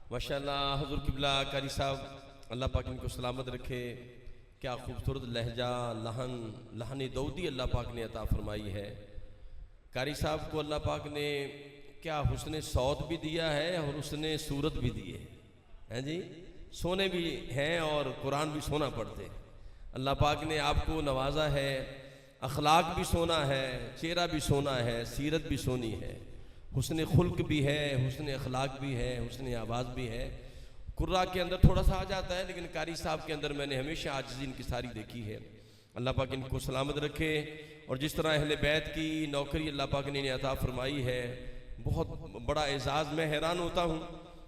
माशाअल्लाह हुज़ूर किबला कारी साहब अल्लाह पाक इनको सलामत रखे। क्या खूबसूरत लहजा लहन दऊदी अल्लाह पाक ने अता फरमाई है। कारी साहब को अल्लाह पाक ने क्या हुस्न सौत भी दिया है और हुस्न सूरत भी दी है जी। सोने भी हैं और कुरान भी सोना पढ़ते हैं। अल्लाह पाक ने आपको नवाजा है, अखलाक भी सोना है, चेहरा भी सोना है, सीरत भी सोनी है, हुस्न खुल्क भी है, हुस्न अखलाक भी है, हुस्न आवाज़ भी है। कुर्रा के अंदर थोड़ा सा आ जाता है, लेकिन कारी साहब के अंदर मैंने हमेशा आजिज़ी इनकी सारी देखी है। अल्लाह पाक इनको सलामत रखे। और जिस तरह अहले बैत की नौकरी अल्लाह पाक ने इन्हें अता फरमाई है, बहुत बड़ा एजाज़। मैं हैरान होता हूँ,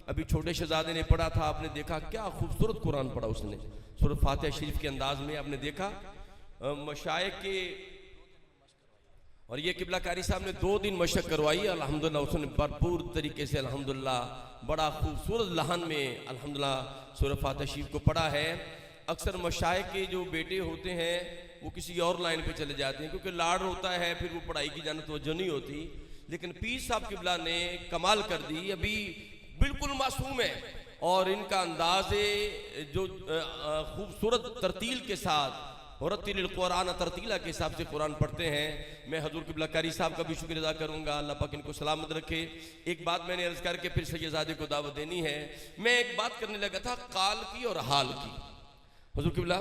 अभी छोटे शहजादे ने पढ़ा था, आपने देखा क्या खूबसूरत कुरान पढ़ा उसने, सूरह फातिहा शरीफ के अंदाज में आपने देखा। मशाइख के और ये किबला कारी साहब ने 2 दिन मशक करवाई अल्हम्दुलिल्लाह। उसने भरपूर तरीके से अल्हम्दुलिल्लाह बड़ा खूबसूरत लहन में अल्हम्दुलिल्लाह सूरह फातिहा शरीफ को पढ़ा है। अक्सर मशाइख के जो बेटे होते हैं वो किसी और लाइन पे चले जाते हैं, क्योंकि लाड़ होता है, फिर वो पढ़ाई की जाने तवज्जो नहीं होती। लेकिन पीर साहब किबला ने कमाल कर दी, अभी बिल्कुल मासूम है और इनका अंदाज़े जो खूबसूरत तरतील के साथ रत्तिल कुरान तरतीला के हिसाब से कुरान पढ़ते हैं। मैं हजूर किबला कारी साहब का भी शुक्र अदा करूँगा, अल्लाह पाक इनको सलामत रखे। एक बात मैंने अर्ज़ करके फिर सैयदज़ादे को दावत देनी है। मैं एक बात करने लगा था काल की और हाल की। हजूर किबला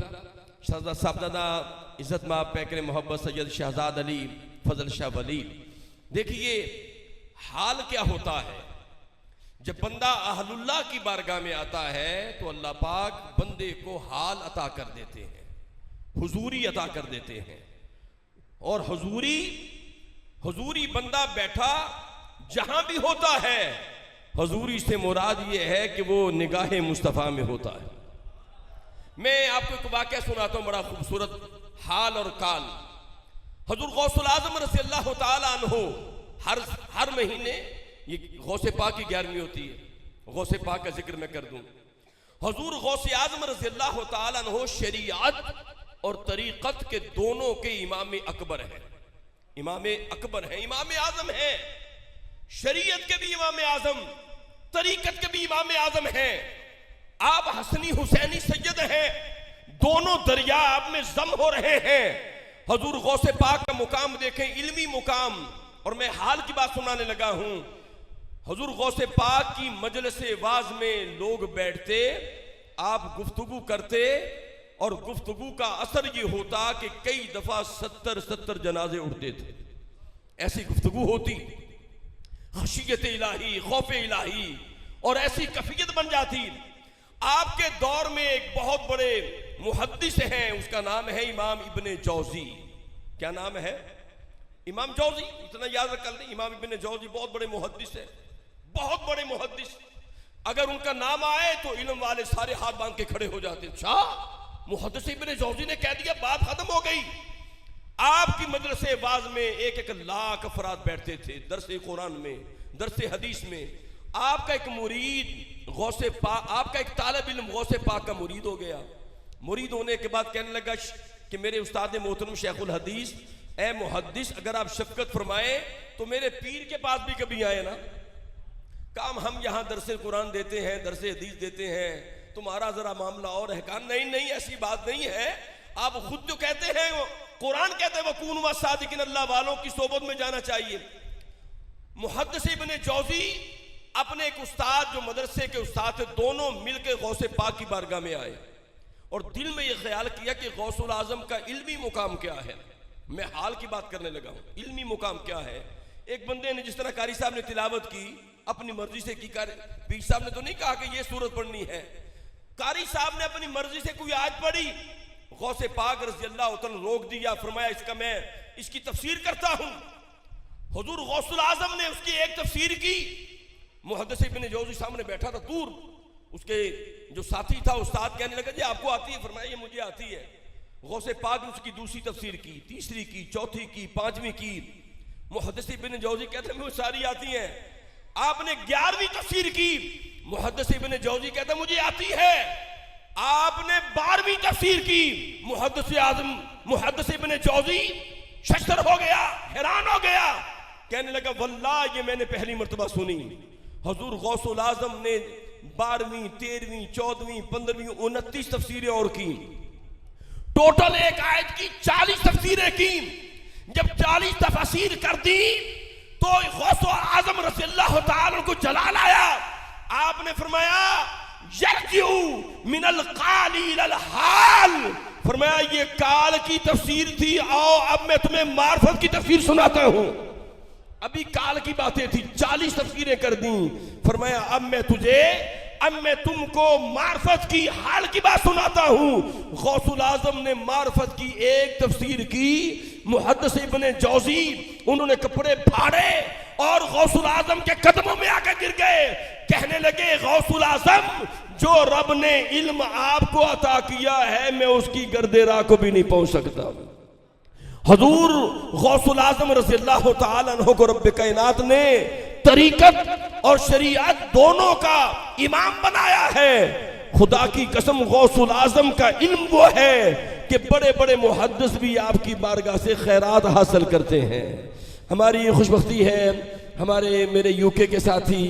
साहबजादा इज़्ज़त माब पैकर मोहब्बत सैयद शहजाद अली फजल शाह वली, देखिए हाल क्या होता है। जब बंदा अहलुल्लाह की बारगाह में आता है तो अल्लाह पाक बंदे को हाल अता कर देते हैं, हुजूरी अता कर देते हैं। और हुजूरी बंदा बैठा जहां भी होता है, हुजूरी से मुराद ये है कि वो निगाह मुस्तफ़ा में होता है। मैं आपको एक वाक़या सुनाता हूं, बड़ा खूबसूरत हाल और काल। हजूर गौसुल आज़म रज़ियल्लाहु ताला अन्हु हर महीने, ये गौसे पाक की 11वीं होती है, गौसे पाक का जिक्र मैं कर दूं। हजूर गौसे आज़म रज़ियल्लाहु ताला अन्हु शरीयत और तरीक़त के दोनों के इमाम अकबर हैं। इमाम अकबर हैं, इमाम आज़म हैं। शरीयत के भी इमाम आज़म, तरीक़त के भी इमाम आज़म हैं। आप हसनी हुसैनी सैयद हैं, दोनों दरिया आप में जम हो रहे हैं। हजूर गौसे पाक का मुकाम देखें, इल्मी मुकाम। और मैं हाल की बात सुनाने लगा हूं। हजूर गौसे पाक की मजलिस वाज में लोग बैठते, आप गुफ्तगू करते और गुफ्तगू का असर ये होता कि कई दफा 70 जनाजे उठते थे। ऐसी गुफ्तगू होती, खशियत इलाही, खौफ इलाही और ऐसी कफियत बन जाती। आपके दौर में एक बहुत बड़े मुहद्दिस हैं, उसका नाम है इमाम इब्ने जौजी। क्या नाम है? इमाम जौजी, इतना याद रख लें। इमाम इब्ने जौजी बहुत बड़े मुहद्दिस है, बहुत बड़े मुहद्दिस। अगर उनका नाम आए तो इल्म वाले सारे हाथ बांध के खड़े हो जाते। अच्छा, मुहद्दिस इब्ने जौजी ने कह दिया, बात खत्म हो गई। आपकी मदरसे वाज में 1-1 लाख अफराद बैठते थे दरसे कुरान में, दरसे हदीस में। आपका एक मुरीद गौसे पाक, आपका एक तालिब इल्म गौसे पाक का मुरीद हो गया। मुरीद होने के बाद कहने लगा कि मेरे उस्ताद मोहतरम शेखुल हदीस, ए मुहद्दिस, अगर आप शफकत फरमाए तो मेरे पीर के पास भी कभी आए ना। काम हम यहाँ दरसे कुरान देते हैं, दरसे हदीस देते हैं, तुम्हारा जरा मामला और है। कहा नहीं, ऐसी बात नहीं है। आप खुद जो कहते हैं, कुरान कहते हैं वकून व सादिकिन, अल्लाह वालों की सोबत में जाना चाहिए। मुहद्दिस इब्ने जौजी अपने एक उस्ताद जो मदरसे के उस्ताद थे, दोनों मिलकर गौसे पाक की बारगाह में आए और दिल में यह ख्याल किया कि गौसुल आजम का इल्मी मुकाम क्या है। मैं हाल की बात करने लगा हूं, इल्मी मुकाम क्या है। एक बंदे ने, जिस तरह कारी साहब ने तिलावत की, अपनी मर्जी से की। पीर साहब ने तो नहीं कहा कि यह सूरत पढ़नी है। कारी साहब ने अपनी मर्जी से कोई आयत पढ़ी, गौसे पाक रज़ियल्लाहु तआला रोक दिया, फरमाया मैं इसकी तफसीर करता हूं। हुजूर गौसुल आजम ने उसकी एक तफसीर की। मुहद्दिस इब्ने जौजी सामने बैठा था दूर, उसके जो साथी था उस्ताद कहने लगा, जी आपको आती है? फरमाया ये मुझे आती है। गौसे पाक ने उसकी दूसरी तफसीर की, तीसरी की, चौथी की, 5वीं की। मुहद्दिस इब्ने जौजी कहते हैं मुझे सारी आती है। आपने 11वीं तफसीर की, मुहद्दिस इब्ने जौजी कहता मुझे आती है। आपने 12वीं तफसीर की, मुहद्दिस इब्ने जौजी शशर हो गया, हैरान हो गया, कहने लगा वल्लाह ये मैंने पहली मर्तबा सुनी। हजूर गौसुल आजम ने 12वीं 13वीं 14वीं 15वीं 29 तफसीरें और की। टोटल एक आयत की 40 तफसीरें की। जब 40 तफसीर कर दी तो गौस आजम रज़ियल्लाहु ताला को जलाल आया। आपने फरमाया यर्जिउ मिनल काली इलल हाल, फरमाया ये काल की तफसीर थी, आओ अब मैं तुम्हें मार्फत की तफसीर सुनाता हूं। अभी काल की बातें थी, 40 तफसीरें कर दी। फरमाया अब मैं तुमको मार्फत की हाल की बात सुनाता हूं। गौसुल आजम ने मार्फत की एक तफसीर की। मुहद्दिस इब्ने जौजी उन्होंने कपड़े फाड़े और गौसुल आजम के कदमों में आकर गिर गए। कहने लगे गौसुल आजम, जो रब ने इल्म आपको अता किया है मैं उसकी गर्दे राह को भी नहीं पहुंच सकता। हजूर गौसुल आजम रज़ियल्लाहु ताला अन्हु को रब्बे कायनात ने तरीकत और शरीयत दोनों का इमाम बनाया है। खुदा की कसम गौसुल आजम का इल्म वो है कि बड़े बड़े मुहद्दिस भी आपकी बारगाह से खैरात हासिल करते हैं। हमारी ये खुशबख्ती है, हमारे मेरे यूके के साथी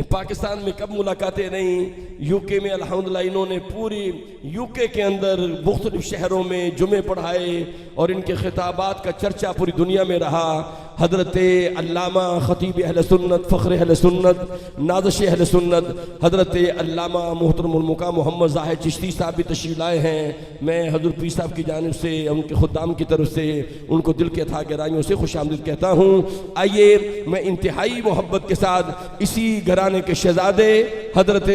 पाकिस्तान में कब मुलाकातें नहीं, यूके में अल्हम्दुलिल्लाह इन्होंने पूरी यूके के अंदर मुख्तलिफ शहरों में जुमे पढ़ाए और इनके खिताबात का चर्चा पूरी दुनिया में रहा। हज़रत अल्लामा ख़तीब अहले सुन्नत, फ़ख्र अहले सुन्नत, नाज़िश अहले सुन्नत, हज़रत अल्लामा मुहतरमुल मुक़ाम मोहम्मद ज़ाहिद चिश्ती साहब भी तशरीफ़ लाए हैं। मैं हज़रत पीर साहब की जानिब से उनके खुद्दाम की तरफ से उनको दिल के था गहराइयों से खुशामदीद कहता हूँ। आइए मैं इंतहाई मोहब्बत के साथ इसी घराने के शहज़ादे हज़रत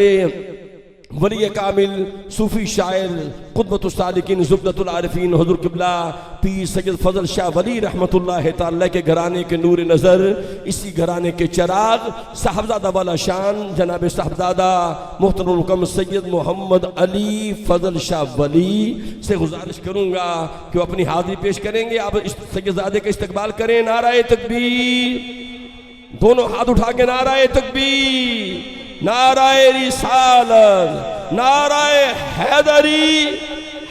वली कामिल सूफी शायर क़ुतबुस सालिकीन ज़ुबदतुल आरिफीन हुज़ूर क़िबला पीर सैयद फ़ज़ल शाह वली रहमतुल्लाह तआला के घराने के नूर नज़र, इसी घराने के चिराग साहबजादा वाला शान जनाब साहबजादा मुहतरम हुकम सैयद मोहम्मद अली फ़ज़ल शाह वली से गुजारिश करूँगा कि वो अपनी हाज़िरी पेश करेंगे। आप इस सैयदजादे का इस्तकबाल करें। नाराए तकबीर, दोनों हाथ उठा के नाराए तकबीर, नाराए रिसालत, नाराए हैदरी,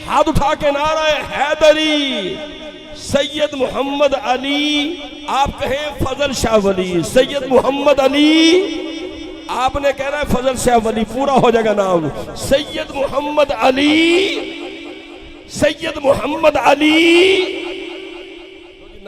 हाथ उठा के नाराए हैदरी। सैयद मोहम्मद अली, आप कहें फजल शाह वली, सैयद मोहम्मद अली, आपने कहना है फजल शाह वली, पूरा हो जाएगा नाम। सैयद मोहम्मद अली, सैयद मोहम्मद अली